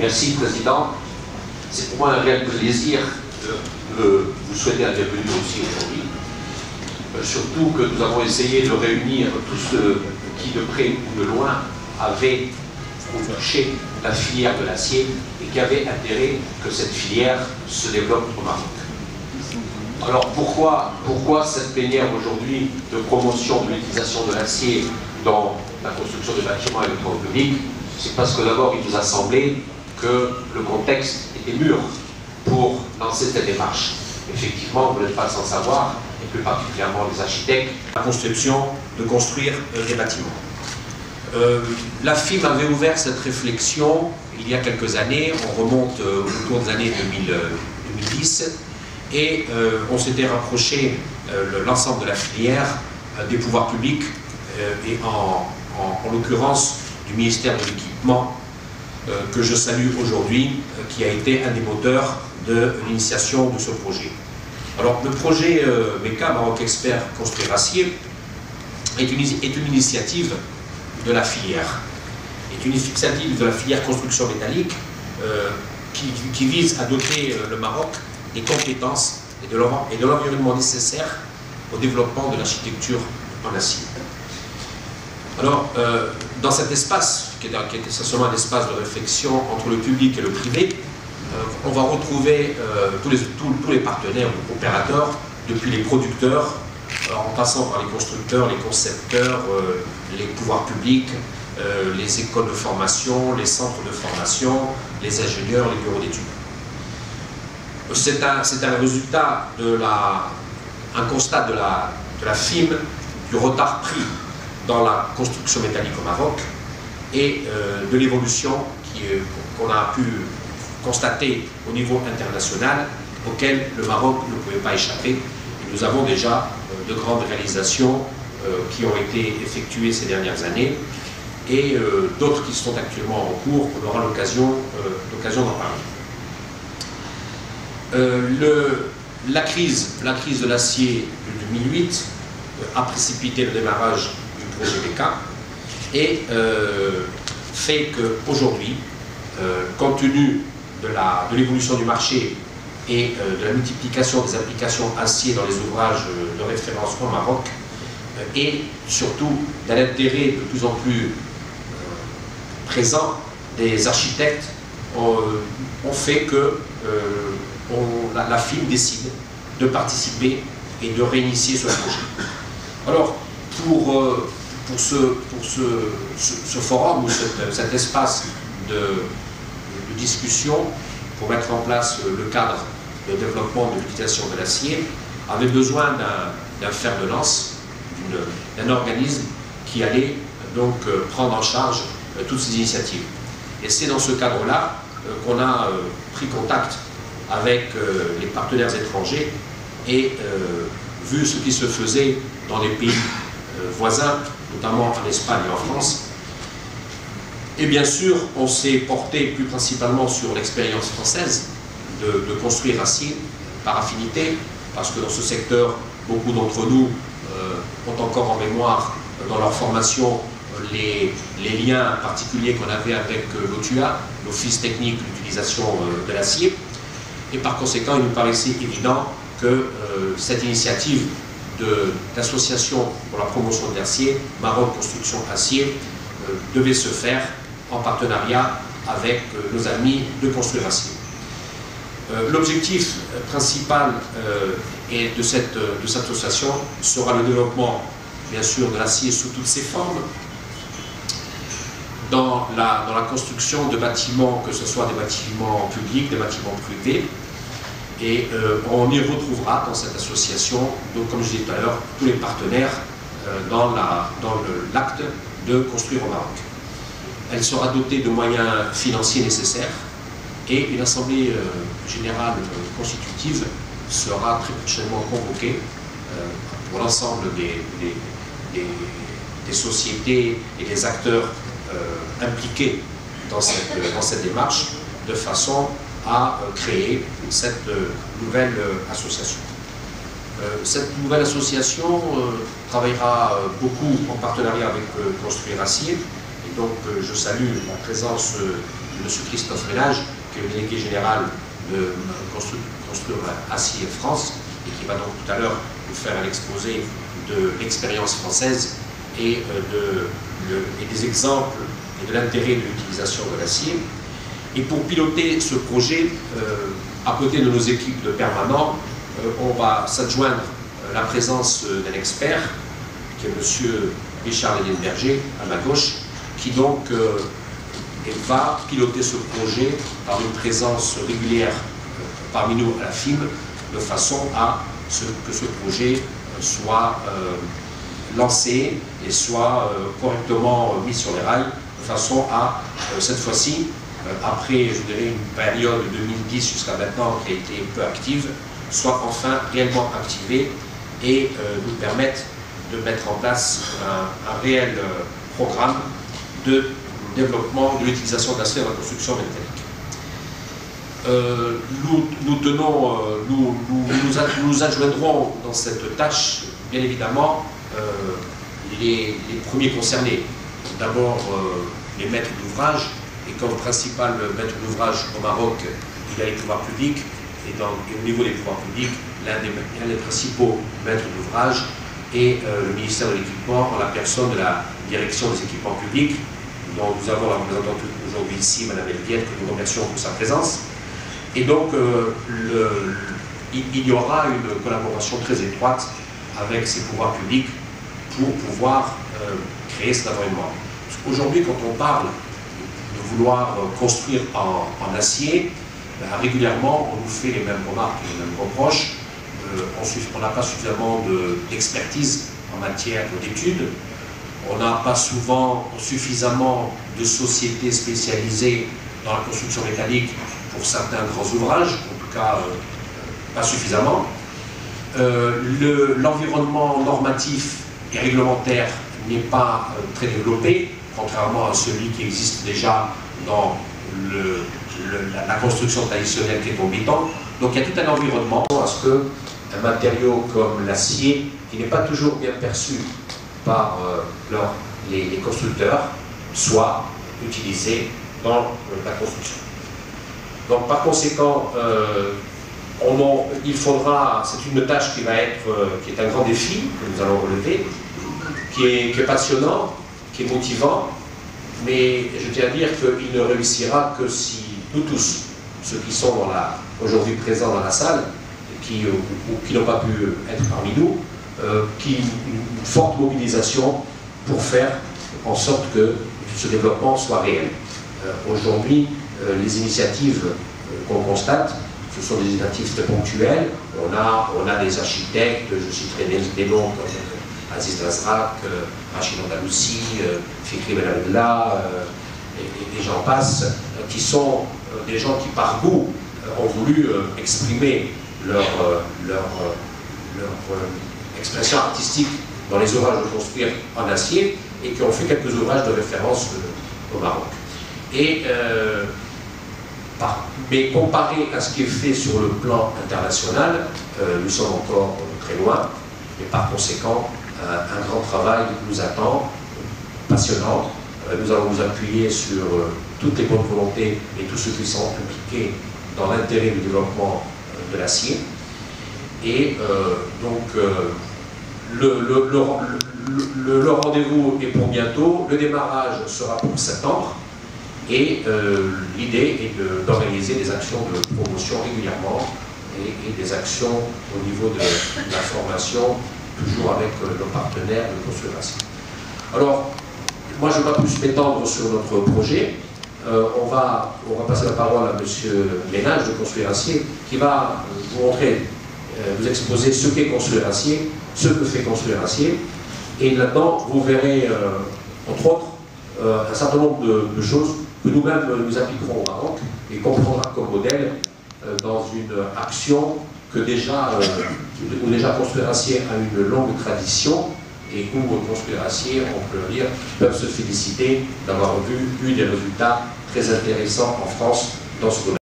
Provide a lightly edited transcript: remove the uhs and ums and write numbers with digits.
Merci, Président. C'est pour moi un réel plaisir de vous souhaiter la bienvenue aussi aujourd'hui. Surtout que nous avons essayé de réunir tous ceux qui, de près ou de loin, avaient touché la filière de l'acier et qui avaient intérêt que cette filière se développe au Maroc. Alors pourquoi cette plénière aujourd'hui de promotion de l'utilisation de l'acier dans la construction de bâtiments et de travaux publics? C'est parce que d'abord il nous a semblé que le contexte était mûr pour lancer cette démarche. Effectivement, vous n'êtes pas sans savoir, et plus particulièrement les architectes, la conception de construire des bâtiments. La FIM avait ouvert cette réflexion il y a quelques années, on remonte autour des années 2010, et on s'était rapproché l'ensemble de la filière des pouvoirs publics et en l'occurrence du ministère de l'Équipement que je salue aujourd'hui, qui a été un des moteurs de l'initiation de ce projet. Alors le projet MECA, Maroc Expert Construire Acier, est une initiative de la filière. Est une initiative de la filière construction métallique qui vise à doter le Maroc des compétences et de l'environnement nécessaire au développement de l'architecture en acier. Alors, dans cet espace, qui est essentiellement un espace de réflexion entre le public et le privé, on va retrouver tous les partenaires ou opérateurs, depuis les producteurs, en passant par les constructeurs, les concepteurs, les pouvoirs publics, les écoles de formation, les centres de formation, les ingénieurs, les bureaux d'études. C'est un résultat un constat de la FIM du retard pris dans la construction métallique au Maroc et de l'évolution qu'on a pu constater au niveau international, auquel le Maroc ne pouvait pas échapper. Et nous avons déjà de grandes réalisations qui ont été effectuées ces dernières années et d'autres qui sont actuellement en cours. On aura l'occasion d'en parler. La crise de l'acier de 2008 a précipité le démarrage du projet MECA et fait qu'aujourd'hui, compte tenu de l'évolution du marché et de la multiplication des applications acier dans les ouvrages de référence au Maroc, et surtout d'un intérêt de plus en plus présent des architectes, on fait que la FIM décide de participer et de réinitier ce projet. Alors, pour ce forum ou cet espace de discussion, pour mettre en place le cadre de développement de l'utilisation de l'acier, avait besoin d'un fer de lance, d'un organisme qui allait donc prendre en charge toutes ces initiatives. Et c'est dans ce cadre-là qu'on a pris contact avec les partenaires étrangers et vu ce qui se faisait dans les pays voisins, notamment en Espagne et en France. Et bien sûr, on s'est porté plus principalement sur l'expérience française de construire acier par affinité, parce que dans ce secteur, beaucoup d'entre nous ont encore en mémoire dans leur formation les liens particuliers qu'on avait avec l'OTUA, l'Office technique d'utilisation de l'acier. Et par conséquent, il nous paraissait évident que cette initiative d'association pour la promotion de l'acier, Maroc Construction Acier, devait se faire en partenariat avec nos amis de Construire Acier. L'objectif principal de cette association sera le développement, bien sûr, de l'acier sous toutes ses formes, dans la construction de bâtiments, que ce soit des bâtiments publics, des bâtiments privés, et on y retrouvera dans cette association, donc comme je disais tout à l'heure, tous les partenaires dans l'acte de construire au Maroc. Elle sera dotée de moyens financiers nécessaires et une assemblée générale constitutive sera très prochainement convoquée pour l'ensemble des sociétés et des acteurs impliqués dans cette démarche, de façon à créer cette nouvelle association. Cette nouvelle association travaillera beaucoup en partenariat avec Construire Acier, Donc je salue la présence de M. Christophe Ménage, qui est le délégué général de Construire Acier France, et qui va donc tout à l'heure nous faire un exposé de l'expérience française et des exemples et de l'intérêt de l'utilisation de l'acier. Et pour piloter ce projet, à côté de nos équipes de permanents, on va s'adjoindre la présence d'un expert, qui est M. Richard Lénienberger, à ma gauche, qui donc va piloter ce projet par une présence régulière parmi nous à la FIM, de façon à ce que ce projet soit lancé et soit correctement mis sur les rails, de façon à, cette fois-ci, après, je dirais, une période de 2010 jusqu'à maintenant qui a été peu active, soit enfin réellement activée et nous permette de mettre en place un réel programme de développement de l'utilisation de l'acier dans la construction métallique. Nous adjoindrons dans cette tâche, bien évidemment, les premiers concernés. D'abord, les maîtres d'ouvrage, et comme principal maître d'ouvrage au Maroc, il y a les pouvoirs publics, et au niveau des pouvoirs publics, l'un des principaux maîtres d'ouvrage est le ministère de l'Équipement, en la personne de la direction des équipements publics, dont nous avons la représentante aujourd'hui ici, Mme Elguiette, que nous remercions pour sa présence. Et donc, il y aura une collaboration très étroite avec ces pouvoirs publics pour pouvoir créer cet environnement. Aujourd'hui, quand on parle de vouloir construire en acier, régulièrement, on nous fait les mêmes remarques et les mêmes reproches. On n'a pas suffisamment d'expertise en matière d'études. On n'a pas suffisamment de sociétés spécialisées dans la construction métallique pour certains grands ouvrages, en tout cas pas suffisamment. L'environnement normatif et réglementaire n'est pas très développé, contrairement à celui qui existe déjà dans la construction traditionnelle qui est en béton. Donc il y a tout un environnement à ce qu'un matériau comme l'acier, qui n'est pas toujours bien perçu par les constructeurs, soit utilisé dans la construction. Donc par conséquent, il faudra, c'est une tâche qui est un grand défi que nous allons relever, qui est passionnant, qui est motivant, mais je tiens à dire qu'il ne réussira que si nous tous, ceux qui sont aujourd'hui présents dans la salle, ou qui n'ont pas pu être parmi nous, une forte mobilisation pour faire en sorte que ce développement soit réel. Aujourd'hui, les initiatives qu'on constate, ce sont des initiatives très ponctuelles. On a des architectes, je citerai des noms comme Aziz Lazrak, Rachid Andalusi, Fikri Benabdallah, et j'en passe, qui sont des gens qui par goût ont voulu exprimer leur expression artistique dans les ouvrages de construire en acier et qui ont fait quelques ouvrages de référence au Maroc. Mais comparé à ce qui est fait sur le plan international, nous sommes encore très loin, et par conséquent, un grand travail nous attend, passionnant. Nous allons nous appuyer sur toutes les bonnes volontés et tous ceux qui sont impliqués dans l'intérêt du développement de l'acier. Et donc, le rendez-vous est pour bientôt, le démarrage sera pour septembre, et l'idée est d'organiser des actions de promotion régulièrement et des actions au niveau de la formation, toujours avec nos partenaires de Construire Acier. Alors, moi je ne vais pas plus m'étendre sur notre projet. On va passer la parole à M. Ménage de Construire Acier, qui va vous montrer, vous exposer ce qu'est Construire Acier, ce que fait Construire Acier, et là-dedans vous verrez, entre autres, un certain nombre de choses que nous-mêmes nous appliquerons au Maroc et qu'on prendra comme modèle dans une action où déjà Construire Acier a une longue tradition et où Construire Acier, on peut le dire, peuvent se féliciter d'avoir eu des résultats très intéressants en France dans ce domaine.